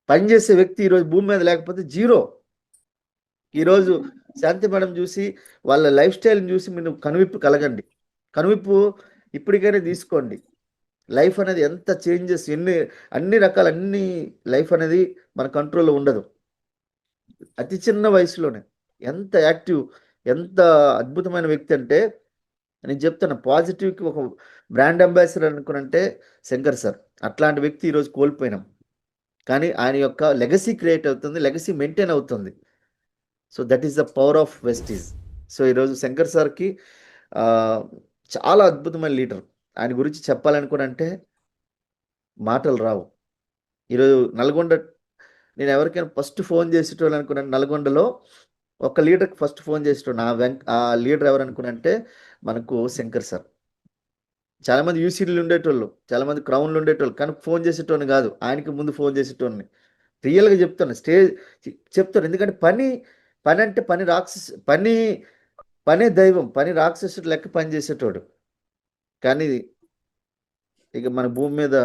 పనిచేసే వ్యక్తి ఈరోజు భూమి మీద లేకపోతే జీరో. ఈరోజు శాంతి మేడం చూసి వాళ్ళ లైఫ్ స్టైల్ని చూసి మీరు కనువిప్పు కలగండి. కనువిప్పు ఇప్పటికైనా తీసుకోండి. లైఫ్ అనేది ఎంత చేంజెస్, అన్ని రకాల లైఫ్ అనేది మన కంట్రోల్లో ఉండదు. అతి చిన్న వయసులోనే ఎంత యాక్టివ్, ఎంత అద్భుతమైన వ్యక్తి అంటే నేను చెప్తాను. పాజిటివ్కి ఒక బ్రాండ్ అంబాసిడర్ అనుకునంటే శంకర్ సార్. అట్లాంటి వ్యక్తి ఈరోజు కోల్పోయినాం, కానీ ఆయన యొక్క లెగసీ క్రియేట్ అవుతుంది, లెగసీ మెయింటైన్ అవుతుంది. So that is the power of Vestige. So ఈరోజు శంకర్ సార్కి చాలా అద్భుతమైన లీడర్. ఆయన గురించి చెప్పాలనుకునంటే మాటలు రావు. ఈరోజు నల్గొండ, నేను ఎవరికైనా ఫస్ట్ ఫోన్ చేసేటోళ్ళు అనుకున్నాను, నల్గొండలో ఒక లీడర్కి ఫస్ట్ ఫోన్ చేసేటోడు. ఆ లీడర్ ఎవరు అనుకున్నంటే మనకు శంకర్ సార్. చాలామంది యూసీడీలు ఉండేటోళ్ళు, చాలామంది క్రౌన్లు ఉండేటోళ్ళు, కానీ ఫోన్ చేసేటోని కాదు, ఆయనకి ముందు ఫోన్ చేసేటోని. రియల్గా చెప్తాను, చెప్తాను. ఎందుకంటే పని అంటే పని పనే దైవం, పని రాక్షసుడు లెక్క పని చేసేటోడు. కానీ ఇక మన భూమి మీద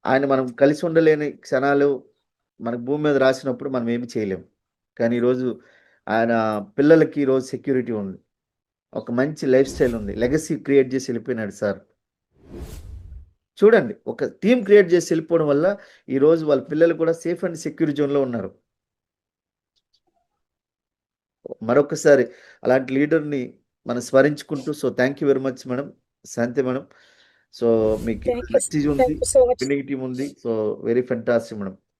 ఆయన మనం కలిసి ఉండలేని క్షణాలు మనకు భూమి మీద రాసినప్పుడు మనం ఏమి చేయలేము. కానీ ఈరోజు ఆయన పిల్లలకి ఈరోజు సెక్యూరిటీ ఉంది, ఒక మంచి లైఫ్ స్టైల్ ఉంది, లెగసీ క్రియేట్ చేసి వెళ్ళిపోయినాడు సార్. చూడండి, ఒక టీం క్రియేట్ చేసి వెళ్ళిపోవడం వల్ల ఈరోజు వాళ్ళ పిల్లలు కూడా సేఫ్ అండ్ సెక్యూర్ జోన్లో ఉన్నారు. మరొకసారి అలాంటి లీడర్ని మనం స్మరించుకుంటూ, so thank you very much madam, Shanti madam. So మీకు ఉంది, నెగిటివ్ ఉంది, సో వెరీ ఫెంటాస్టిక్ మేడం.